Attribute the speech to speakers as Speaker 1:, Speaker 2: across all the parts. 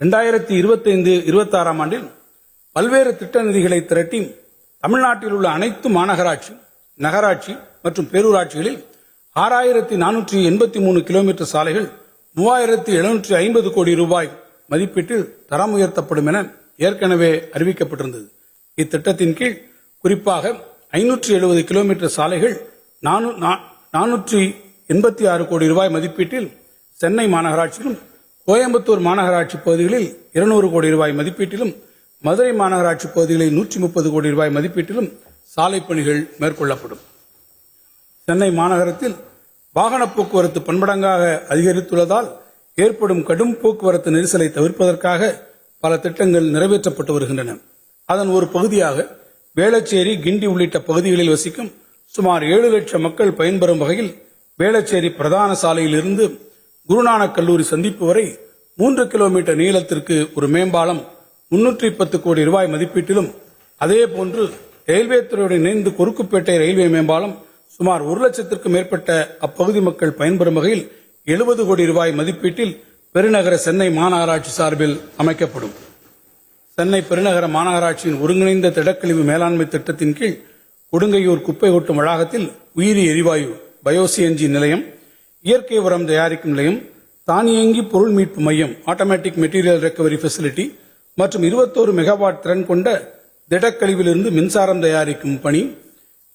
Speaker 1: 2025-26 ஆண்டில் பல்வேறு திட்ட நிதிகளை திரட்டி தமிழ்நாட்டில் உள்ள அனைத்து மாநகராட்சி, நகராட்சி மற்றும் பேரூராட்சிகளில் 6483 கிலோமீட்டர் சாலைகள் 3750 கோடி ரூபாய் மதிப்பீட்டில் தரம் உயர்த்தப்படும் என ஏற்கனவே அறிவிக்கப்பட்டிருந்தது. இத்திட்டத்தின் கீழ் குறிப்பாக 570 கிலோமீட்டர் சாலைகள் 486 கோடி ரூபாய் மதிப்பீட்டில் சென்னை மாநகராட்சியிலும், கோயம்புத்தூர் மாநகராட்சி பகுதிகளில் 200 கோடி ரூபாய் மதிப்பீட்டிலும், மதுரை மாநகராட்சி பகுதிகளில் 130 கோடி ரூபாய் மதிப்பீட்டிலும் சாலை பணிகள் மேற்கொள்ளப்படும். சென்னை மாநகரத்தில் வாகன போக்குவரத்து பன்மடங்காக அதிகரித்துள்ளதால் ஏற்படும் கடும் போக்குவரத்து நெரிசலை தவிர்ப்பதற்காக பல திட்டங்கள் நிறைவேற்றப்பட்டு வருகின்றன. அதன் ஒரு பகுதியாக வேளச்சேரி, கிண்டி உள்ளிட்ட பகுதிகளில் வசிக்கும் சுமார் 7 லட்சம் மக்கள் பயன்பெறும் வகையில் வேளச்சேரி பிரதான சாலையில் இருந்து குருநானக் கல்லூரி சந்திப்பு வரை 3 கிலோமீட்டர் நீளத்திற்கு ஒரு மேம்பாலம் 310 கோடி ரூபாய் மதிப்பீட்டிலும், அதேபோன்று ரயில்வே துறையுடன் இணைந்து கொருக்குப்பேட்டை ரயில்வே மேம்பாலம் சுமார் 1 லட்சத்திற்கும் மேற்பட்ட அப்பகுதி மக்கள் பயன்பெறும் வகையில் 70 கோடி ரூபாய் மதிப்பீட்டில் பெருநகர சென்னை மாநகராட்சி சார்பில் அமைக்கப்படும். சென்னை பெருநகர மாநகராட்சியின் ஒருங்கிணைந்த திடக்கழிவு மேலாண்மை திட்டத்தின் கீழ் கொடுங்கையூர் குப்பை கொட்டும் வளாகத்தில் உயிரி எரிவாயு பயோசிஎன்ஜி நிலையம், இயற்கை உரம் தயாரிக்கும் நிலையம், தானியங்கி பொருள் மீட்பு மையம் ஆட்டோமேட்டிக் மெட்டீரியல் ரெக்கவரி ஃபெசிலிட்டி மற்றும் 21 மெகாவாட் திறன் கொண்ட திடக்கழிவிலிருந்து மின்சாரம் தயாரிக்கும் பணி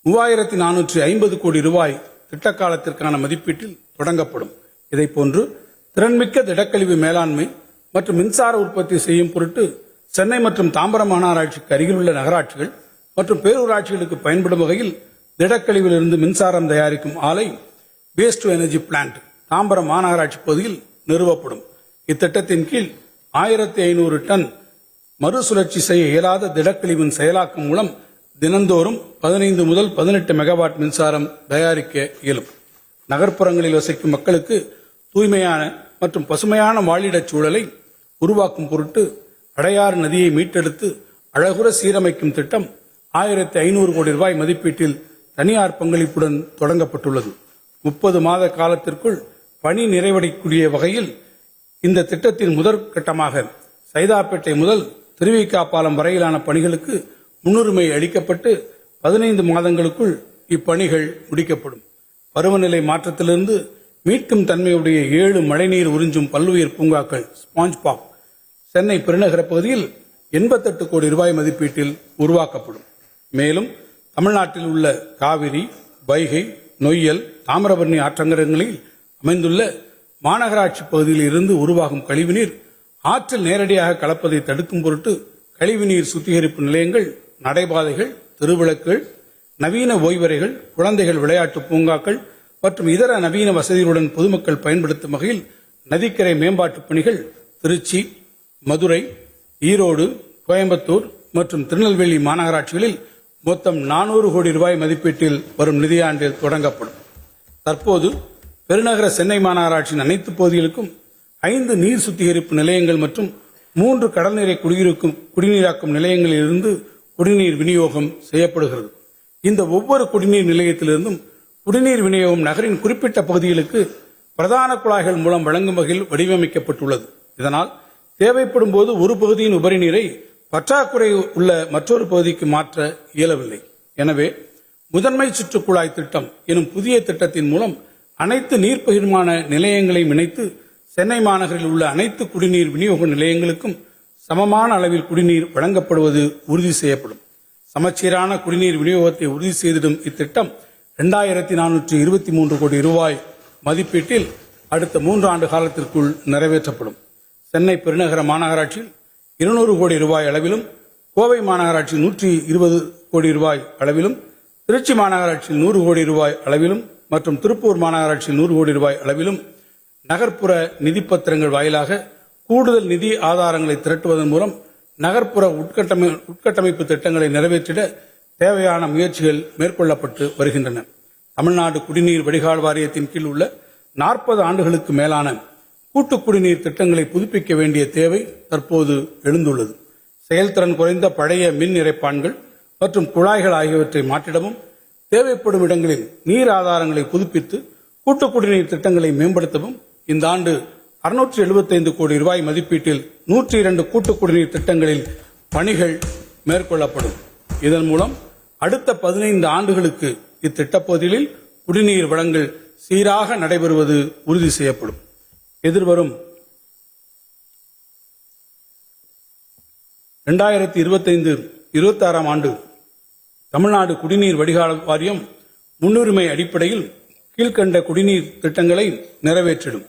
Speaker 1: 3450 கோடி ரூபாய் திட்ட காலத்திற்கான மதிப்பீட்டில் தொடங்கப்படும். இதைப்போன்று திறன்மிக்க திடக்கழிவு மேலாண்மை மற்றும் மின்சார உற்பத்தி செய்யும் பொருட்டு சென்னை மற்றும் தாம்பரம் மாநகராட்சிக்கு அருகில் உள்ள நகராட்சிகள் மற்றும் பேரூராட்சிகளுக்கு பயன்படும் வகையில் திடக்கழிவிலிருந்து மின்சாரம் தயாரிக்கும் ஆலை waste to energy plant Tambaram மாநகராட்சி பகுதியில் நிறுவப்படும். இத்திட்டத்தின் கீழ் 1500 டன் மறுசுழற்சி செய்ய இயலாத திடக்கழிவின் செயலாக்கம் மூலம் தினந்தோறும் 15 முதல் 18 மெகாவாட் மின்சாரம் தயாரிக்க இயலும். நகர்ப்புறங்களில் வசிக்கும் மக்களுக்கு தூய்மையான மற்றும் பசுமையான வாழிடச் சூழலை உருவாக்கும் பொருட்டு அடையாறு நதியை மீட்டெடுத்து அழகுற சீரமைக்கும் திட்டம் 1500 கோடி ரூபாய் மதிப்பீட்டில் தனியார் பங்களிப்புடன் தொடங்கப்பட்டுள்ளது. 30 மாத காலத்திற்குள் பணி நிறைவடையக்கூடிய வகையில் இந்த திட்டத்தின் முதற்கட்டமாக சைதாப்பேட்டை முதல் திருவிக பாலம் வரையிலான பணிகளுக்கு முன்னுரிமை அளிக்கப்பட்டு 15 மாதங்களுக்குள் இப்பணிகள் முடிக்கப்படும். பருவநிலை மாற்றத்திலிருந்து மீட்கும் தன்மையுடைய 7 மழைநீர் உறிஞ்சும் பல்லுயிர் பூங்காக்கள் ஸ்பாஞ்ச் பார்க் சென்னை பெருநகர பகுதியில் 88 கோடி ரூபாய் மதிப்பீட்டில் உருவாக்கப்படும். மேலும் தமிழ்நாட்டில் உள்ள காவிரி, வைகை, நொய்யல், தாமிரபரணி ஆற்றங்கரைகளில் அமைந்துள்ள மாநகராட்சி பகுதியில் இருந்து உருவாகும் கழிவுநீர் ஆற்றில் நேரடியாக கலப்பதை தடுக்கும் பொருட்டு கழிவுநீர் சுத்திகரிப்பு நிலையங்கள், நடைபாதைகள், திருவிளக்குகள், நவீன ஓய்வறைகள், குழந்தைகள் விளையாட்டு பூங்காக்கள் மற்றும் இதர நவீன வசதிகளுடன் பொதுமக்கள் பயன்படுத்தும் வகையில் நதிக்கரை மேம்பாட்டு பணிகள் திருச்சி, மதுரை, ஈரோடு, கோயம்புத்தூர் மற்றும் திருநெல்வேலி மாநகராட்சிகளில் மொத்தம் 400 கோடி ரூபாய் மதிப்பீட்டில் வரும் நிதியாண்டில் தொடங்கப்படும். தற்போது பெருநகர சென்னை மாநகராட்சியின் அனைத்து பகுதிகளுக்கும் 5 நீர் சுத்திகரிப்பு நிலையங்கள் மற்றும் 3 கடல்நீரை குடிநீராக்கும் நிலையங்களில் இருந்து குடிநீர் விநியோகம் செய்யப்படுகிறது. இந்த ஒவ்வொரு குடிநீர் நிலையத்திலிருந்தும் குடிநீர் விநியோகம் நகரின் குறிப்பிட்ட பகுதிகளுக்கு பிரதான குழாய்கள் மூலம் வழங்கும் வகையில் வடிவமைக்கப்பட்டுள்ளது. இதனால் தேவைப்படும் போது ஒரு பகுதியின் உபரி நீரை பற்றாக்குறை உள்ள மற்றொரு பகுதிக்கு மாற்ற இயலவில்லை. எனவே முதன்மை சுற்று குழாய் திட்டம் எனும் புதிய திட்டத்தின் மூலம் அனைத்து நீர் பகிர்மான நிலையங்களையும் இணைத்து சென்னை மாநகரில் உள்ள அனைத்து குடிநீர் விநியோக நிலையங்களுக்கும் சமமான அளவில் குடிநீர் வழங்கப்படுவது உறுதி செய்யப்படும். சமச்சீரான குடிநீர் விநியோகத்தை உறுதி செய்திடும் இத்திட்டம் 2423 கோடி ரூபாய் மதிப்பீட்டில் அடுத்த 3 ஆண்டு காலத்திற்குள் நிறைவேற்றப்படும். சென்னை பெருநகர மாநகராட்சியில் 200 கோடி ரூபாய் அளவிலும், கோவை மாநகராட்சி 120 கோடி ரூபாய் அளவிலும், திருச்சி மாநகராட்சியில் 100 கோடி ரூபாய் அளவிலும் மற்றும் திருப்பூர் மாநகராட்சியில் 100 கோடி ரூபாய் அளவிலும் நகர்ப்புற நிதிப்பத்திரங்கள் வாயிலாக கூடுதல் நிதி ஆதாரங்களை திரட்டுவதன் மூலம் நகர்ப்புற உட்கட்டமைப்பு திட்டங்களை நிறைவேற்றிட தேவையான முயற்சிகள் மேற்கொள்ளப்பட்டு வருகின்றன. தமிழ்நாடு குடிநீர் வடிகால் வாரியத்தின் கீழ் உள்ள 40 ஆண்டுகளுக்கு மேலான கூட்டு குடிநீர் திட்டங்களை புதுப்பிக்க வேண்டிய தேவை தற்போது எழுந்துள்ளது. செயல்திறன் குறைந்த பழைய மின் இறைப்பான்கள் மற்றும் குழாய்கள் ஆகியவற்றை மாற்றிடவும், தேவைப்படும் இடங்களில் நீர் ஆதாரங்களை புதுப்பித்து கூட்டு குடிநீர் திட்டங்களை மேம்படுத்தவும் இந்த ஆண்டு 675 கோடி ரூபாய் மதிப்பீட்டில் 102 கூட்டு குடிநீர் திட்டங்களில் பணிகள் மேற்கொள்ளப்படும். இதன் மூலம் அடுத்த 15 ஆண்டுகளுக்கு இத்திட்டப்பகுதியில் குடிநீர் வழங்கல் சீராக நடைபெறுவது உறுதி செய்யப்படும். எதிர்வரும் 2025-26 ஆண்டு தமிழ்நாடு குடிநீர் வடிகால் வாரியம் முன்னுரிமை அடிப்படையில் கீழ்கண்ட குடிநீர் திட்டங்களை நிறைவேற்றிடும்.